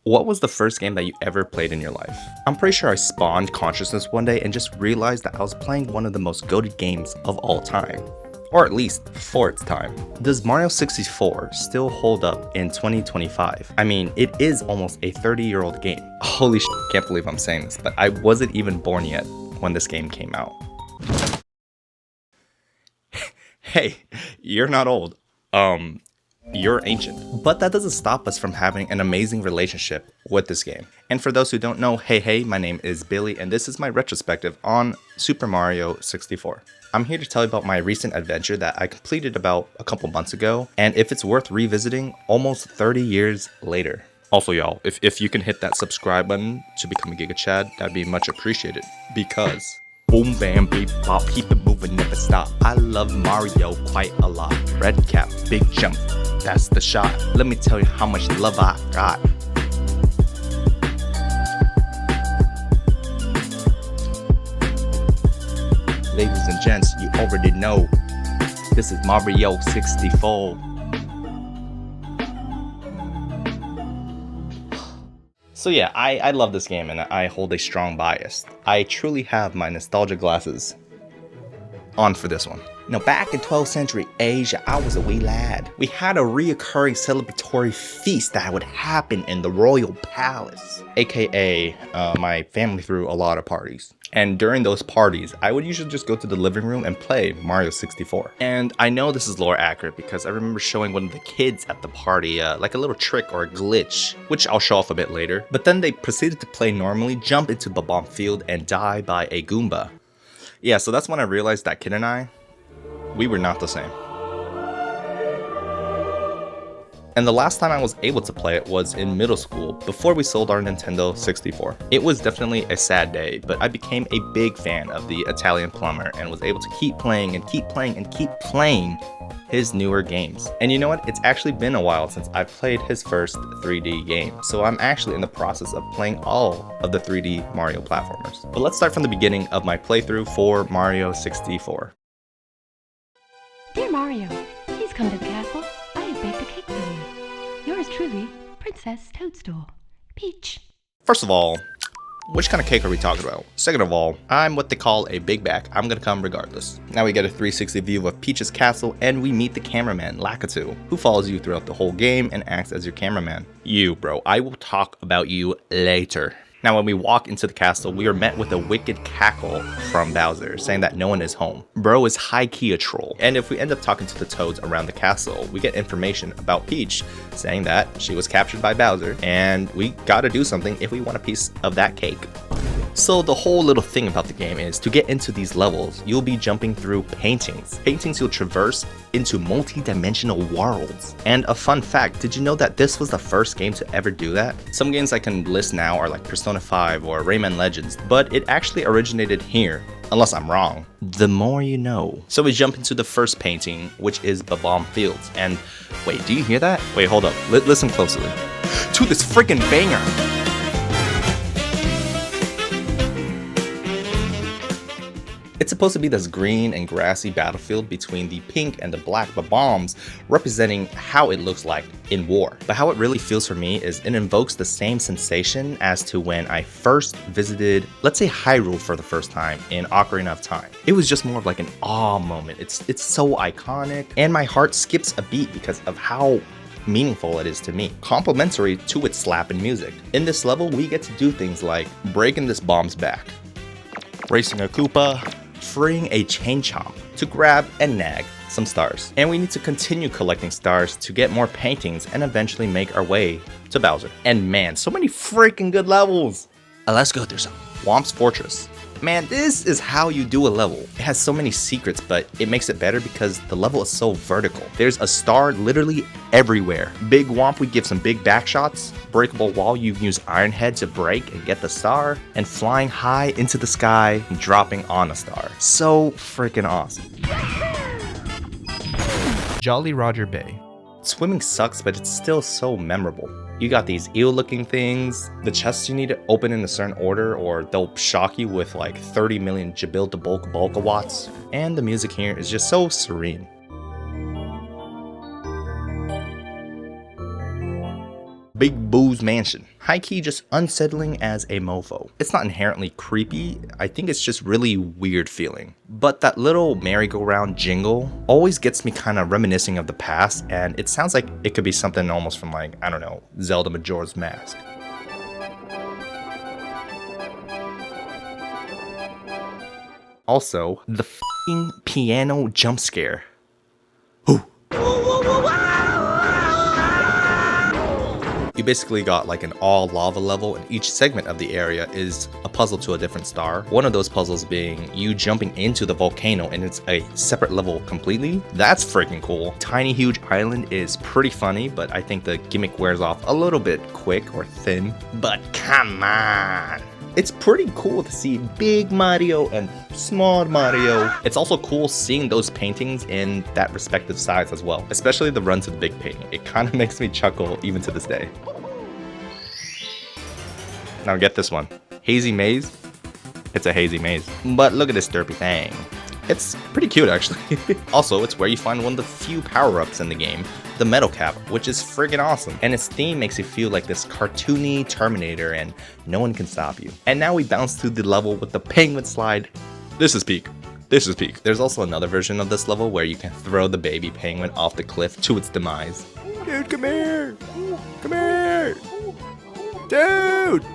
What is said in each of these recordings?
What was the first game that you ever played in your life? I'm pretty sure I spawned consciousness one day and just realized that I was playing one of the most goated games of all time. Or at least for its time. Does Mario 64 still hold up in 2025? I mean, it is almost a 30-year-old game. Holy shit, can't believe I'm saying this, but I wasn't even born yet when this game came out. Hey, you're not old. You're ancient. But that doesn't stop us from having an amazing relationship with this game. And for those who don't know, hey, my name is Billy, and this is my retrospective on Super Mario 64. I'm here to tell you about my recent adventure that I completed about a couple months ago, and if it's worth revisiting almost 30 years later. Also, y'all, if you can hit that subscribe button to become a Giga Chad, that'd be much appreciated, because boom, bam, beep, bop, keep it moving, never stop. I love Mario quite a lot. Red cap, big jump, that's the shot. Let me tell you how much love I got. Ladies and gents, you already know, this is Mario 64. So yeah, I love this game and I hold a strong bias. I truly have my nostalgia glasses on for this one. Now, back in 12th century Asia, I was a wee lad. We had a reoccurring celebratory feast that would happen in the royal palace, aka my family threw a lot of parties. And during those parties, I would usually just go to the living room and play Mario 64. And I know this is lore accurate because I remember showing one of the kids at the party like a little trick or a glitch, which I'll show off a bit later. But then they proceeded to play normally, jump into Bob-omb Field, and die by a Goomba. Yeah, so that's when I realized that kid and I, we were not the same. And the last time I was able to play it was in middle school, before we sold our Nintendo 64. It was definitely a sad day, but I became a big fan of the Italian plumber and was able to keep playing and keep playing and keep playing his newer games. And you know what? It's actually been a while since I've played his first 3D game, so I'm actually in the process of playing all of the 3D Mario platformers. But let's start from the beginning of my playthrough for Mario 64. Dear Mario, please come to the castle. I have baked a cake for you. Yours truly, Princess Toadstool. Peach. First of all, which kind of cake are we talking about? Second of all, I'm what they call a big back. I'm gonna come regardless. Now we get a 360 view of Peach's castle and we meet the cameraman, Lakitu, who follows you throughout the whole game and acts as your cameraman. You, bro, I will talk about you later. Now when we walk into the castle, we are met with a wicked cackle from Bowser, saying that no one is home. Bro is high-key a troll. And if we end up talking to the toads around the castle, we get information about Peach, saying that she was captured by Bowser, and we gotta do something if we want a piece of that cake. So the whole little thing about the game is, to get into these levels, you'll be jumping through paintings. Paintings you'll traverse into multi-dimensional worlds. And a fun fact, did you know that this was the first game to ever do that? Some games I can list now are like Persona 5 or Rayman Legends, but it actually originated here, unless I'm wrong. The more you know. So we jump into the first painting, which is Bob-omb Fields. And wait, do you hear that? Wait, hold up, listen closely. To this freaking banger! It's supposed to be this green and grassy battlefield between the pink and the black Bob-ombs, representing how it looks like in war. But how it really feels for me is it invokes the same sensation as to when I first visited, let's say, Hyrule for the first time in Ocarina of Time. It was just more of like an awe moment. It's so iconic, and my heart skips a beat because of how meaningful it is to me, complementary to its slapping music. In this level, we get to do things like breaking this bomb's back, racing a Koopa, freeing a Chain Chomp to grab and nag some stars. And we need to continue collecting stars to get more paintings and eventually make our way to Bowser. And man, so many freaking good levels! Let's go through some. Whomp's Fortress. Man, this is how you do a level. It has so many secrets, but it makes it better because the level is so vertical. There's a star literally everywhere. Big Whomp, we give some big back shots. Breakable wall, you use Iron Head to break and get the star. And flying high into the sky and dropping on a star. So freaking awesome. Jolly Roger Bay. Swimming sucks, but it's still so memorable. You got these eel-looking things, the chests you need to open in a certain order or they'll shock you with like 30 million Jabil-to-Bulk-Bulkawatts, and the music here is just so serene. Big Boo's Mansion. High-key just unsettling as a mofo. It's not inherently creepy, I think it's just really weird feeling. But that little merry-go-round jingle always gets me kind of reminiscing of the past, and it sounds like it could be something almost from like, I don't know, Zelda Majora's Mask. Also, the f***ing piano jump scare. Ooh. You basically got like an all lava level, and each segment of the area is a puzzle to a different star. One of those puzzles being you jumping into the volcano, and it's a separate level completely. That's freaking cool. Tiny Huge Island is pretty funny, but I think the gimmick wears off a little bit quick or thin. But come on. It's pretty cool to see Big Mario and Small Mario. It's also cool seeing those paintings in that respective size as well, especially the run to the big painting. It kind of makes me chuckle even to this day. Now get this one. Hazy Maze. It's a hazy maze. But look at this derpy thing. It's pretty cute actually. Also, it's where you find one of the few power-ups in the game, the metal cap, which is friggin' awesome. And its theme makes you feel like this cartoony Terminator and no one can stop you. And now we bounce through the level with the penguin slide. This is peak. This is peak. There's also another version of this level where you can throw the baby penguin off the cliff to its demise. Dude, come here. Come here. Dude.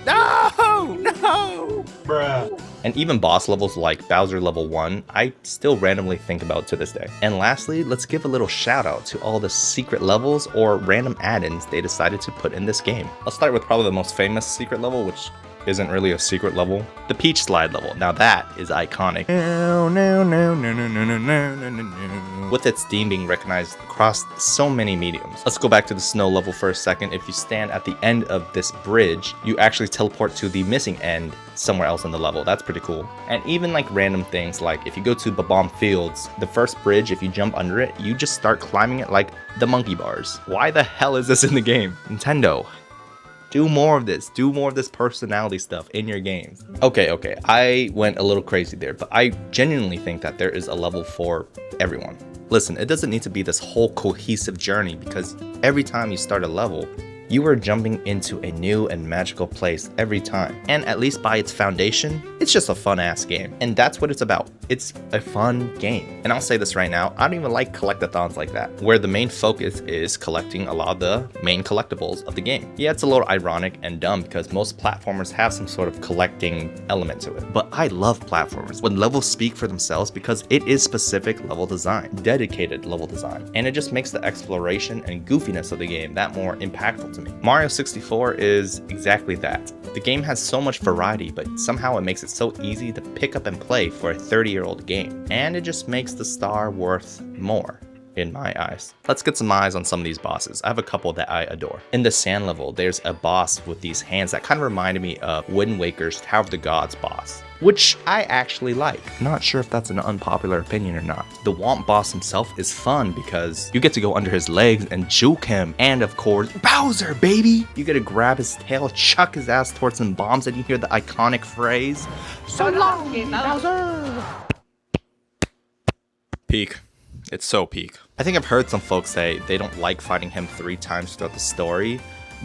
No! No! Bruh. And even boss levels like Bowser level 1, I still randomly think about to this day. And lastly, let's give a little shout out to all the secret levels or random add-ins they decided to put in this game. Let's start with probably the most famous secret level, which isn't really a secret level. The Peach Slide level. Now that is iconic. With its theme being recognized across so many mediums. Let's go back to the snow level for a second. If you stand at the end of this bridge, you actually teleport to the missing end somewhere else in the level. That's pretty cool. And even like random things like if you go to Babam Fields, the first bridge, if you jump under it, you just start climbing it like the monkey bars. Why the hell is this in the game? Nintendo. Do more of this. Do more of this personality stuff in your games. Okay, I went a little crazy there, but I genuinely think that there is a level for everyone. Listen, it doesn't need to be this whole cohesive journey because every time you start a level, you are jumping into a new and magical place every time. And at least by its foundation, it's just a fun ass game. And that's what it's about. It's a fun game. And I'll say this right now, I don't even like collectathons like that, where the main focus is collecting a lot of the main collectibles of the game. Yeah, it's a little ironic and dumb because most platformers have some sort of collecting element to it. But I love platformers when levels speak for themselves because it is specific level design, dedicated level design. And it just makes the exploration and goofiness of the game that more impactful to me. Mario 64 is exactly that. The game has so much variety, but somehow it makes it so easy to pick up and play for a 30-year-old game. And it just makes the star worth more, in my eyes. Let's get some eyes on some of these bosses. I have a couple that I adore. In the sand level, there's a boss with these hands that kind of reminded me of Wind Waker's Tower of the Gods boss, which I actually like. Not sure if that's an unpopular opinion or not. The Womp boss himself is fun because you get to go under his legs and juke him. And of course, Bowser, baby! You get to grab his tail, chuck his ass towards some bombs, and you hear the iconic phrase, "So long, Bowser!" Peak. It's so peak. I think I've heard some folks say they don't like fighting him 3 times throughout the story,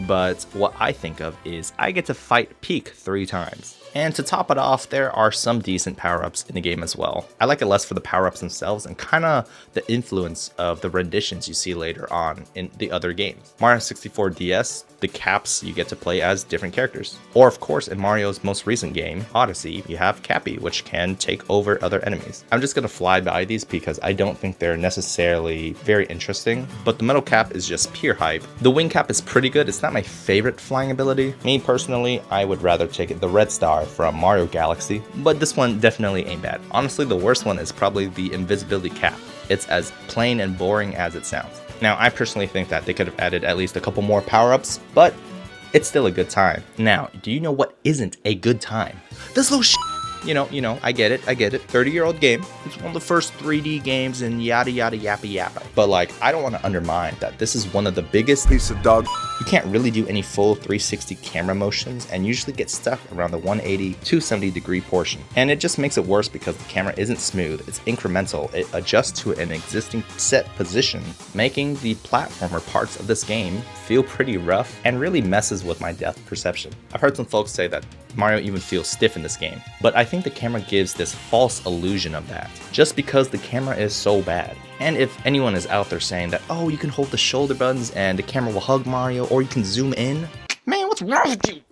but what I think of is I get to fight Peak 3 times. And to top it off, there are some decent power-ups in the game as well. I like it less for the power-ups themselves and kinda the influence of the renditions you see later on in the other games. Mario 64 DS, the caps you get to play as different characters. Or of course in Mario's most recent game, Odyssey, you have Cappy, which can take over other enemies. I'm just gonna fly by these because I don't think they're necessarily very interesting, but the metal cap is just pure hype. The wing cap is pretty good. It's not my favorite flying ability. Me personally, I would rather take it the red star from Mario Galaxy, but this one definitely ain't bad. Honestly, the worst one is probably the invisibility cap. It's as plain and boring as it sounds. Now, I personally think that they could have added at least a couple more power-ups, but it's still a good time. Now, do you know what isn't a good time? This little shit I get it. 30-year-old game. It's one of the first 3D games and yada yada yappa yappa. But like, I don't want to undermine that this is one of the biggest piece of dog. You can't really do any full 360 camera motions and usually get stuck around the 180 to 70 degree portion. And it just makes it worse because the camera isn't smooth, it's incremental. It adjusts to an existing set position, making the platformer parts of this game feel pretty rough and really messes with my depth perception. I've heard some folks say that Mario even feels stiff in this game, but I think the camera gives this false illusion of that, just because the camera is so bad. And if anyone is out there saying that, oh, you can hold the shoulder buttons and the camera will hug Mario, or you can zoom in, man, what's wrong with you?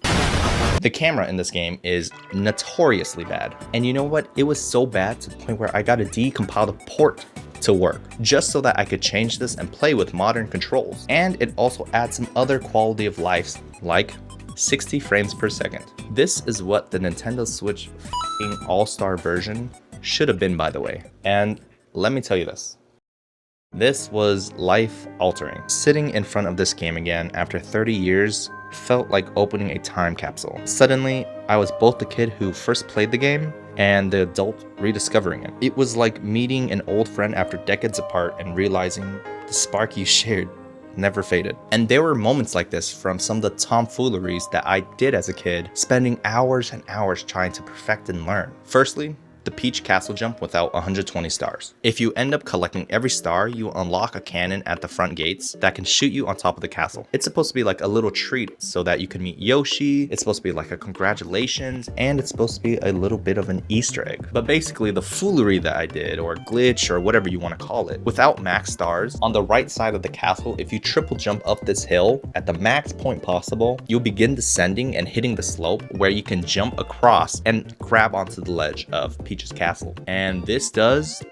The camera in this game is notoriously bad. And you know what? It was so bad to the point where I got a decompiled port to work, just so that I could change this and play with modern controls. And it also adds some other quality of life, like 60 frames per second. This is what the Nintendo Switch All-Star version should have been, by the way. And let me tell you this. This was life-altering. Sitting in front of this game again after 30 years felt like opening a time capsule. Suddenly, I was both the kid who first played the game and the adult rediscovering it. It was like meeting an old friend after decades apart and realizing the spark you shared never faded. And there were moments like this from some of the tomfooleries that I did as a kid, spending hours and hours trying to perfect and learn. Firstly, the Peach Castle jump without 120 stars. If you end up collecting every star, you unlock a cannon at the front gates that can shoot you on top of the castle. It's supposed to be like a little treat so that you can meet Yoshi, it's supposed to be like a congratulations, and it's supposed to be a little bit of an Easter egg. But basically the foolery that I did, or glitch, or whatever you want to call it, without max stars, on the right side of the castle, if you triple jump up this hill at the max point possible, you'll begin descending and hitting the slope where you can jump across and grab onto the ledge of Peach's Castle. And this does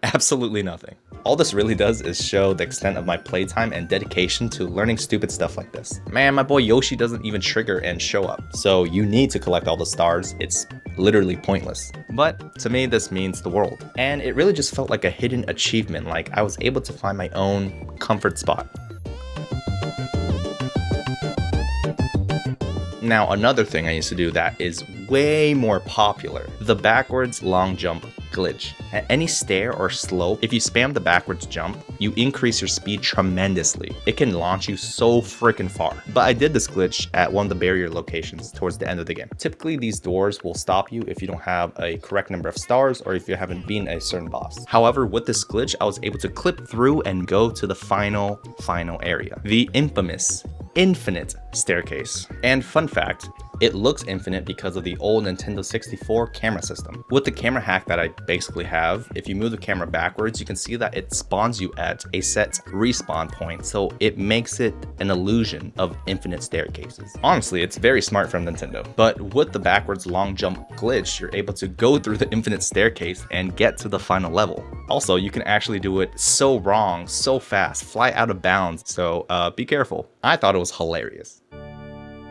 absolutely nothing. All this really does is show the extent of my playtime and dedication to learning stupid stuff like this. Man, my boy Yoshi doesn't even trigger and show up. So you need to collect all the stars. It's literally pointless. But to me, this means the world. And it really just felt like a hidden achievement, like I was able to find my own comfort spot. Now, another thing I used to do that is way more popular, the backwards long jump glitch. At any stair or slope, if you spam the backwards jump, you increase your speed tremendously. It can launch you so freaking far. But I did this glitch at one of the barrier locations towards the end of the game. Typically, these doors will stop you if you don't have a correct number of stars or if you haven't beaten a certain boss. However, with this glitch, I was able to clip through and go to the final area, the infamous infinite staircase. And fun fact, it looks infinite because of the old Nintendo 64 camera system. With the camera hack that I basically have, if you move the camera backwards, you can see that it spawns you at a set respawn point, so it makes it an illusion of infinite staircases. Honestly, it's very smart from Nintendo. But with the backwards long jump glitch, you're able to go through the infinite staircase and get to the final level. Also, you can actually do it so wrong, so fast, fly out of bounds, so be careful. I thought it was hilarious.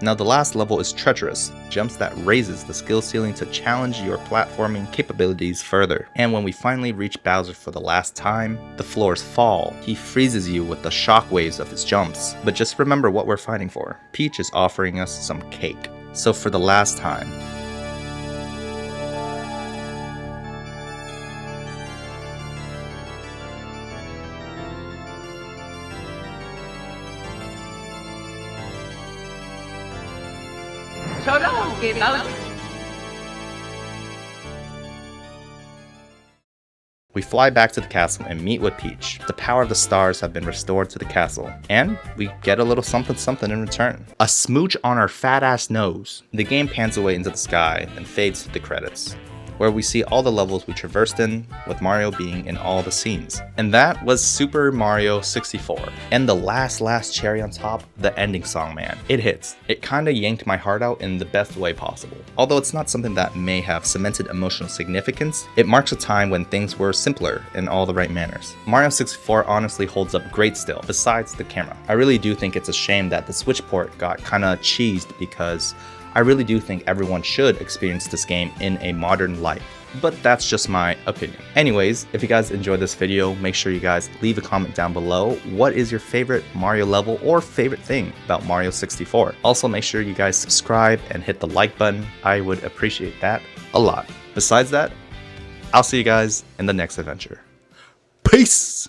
Now the last level is treacherous, jumps that raises the skill ceiling to challenge your platforming capabilities further. And when we finally reach Bowser for the last time, the floors fall. He freezes you with the shockwaves of his jumps. But just remember what we're fighting for. Peach is offering us some cake. So for the last time, So long, Bowser. we fly back to the castle and meet with Peach. The power of the stars have been restored to the castle, and we get a little something something in return. A smooch on our fat ass nose. The game pans away into the sky and fades to the credits, where we see all the levels we traversed in, with Mario being in all the scenes. And that was Super Mario 64. And the last cherry on top, the ending song, man. It hits. It kinda yanked my heart out in the best way possible. Although it's not something that may have cemented emotional significance, it marks a time when things were simpler in all the right manners. Mario 64 honestly holds up great still, besides the camera. I really do think it's a shame that the Switch port got kinda cheesed, because I really do think everyone should experience this game in a modern light. But that's just my opinion. Anyways, if you guys enjoyed this video, make sure you guys leave a comment down below. What is your favorite Mario level or favorite thing about Mario 64? Also, make sure you guys subscribe and hit the like button. I would appreciate that a lot. Besides that, I'll see you guys in the next adventure. Peace!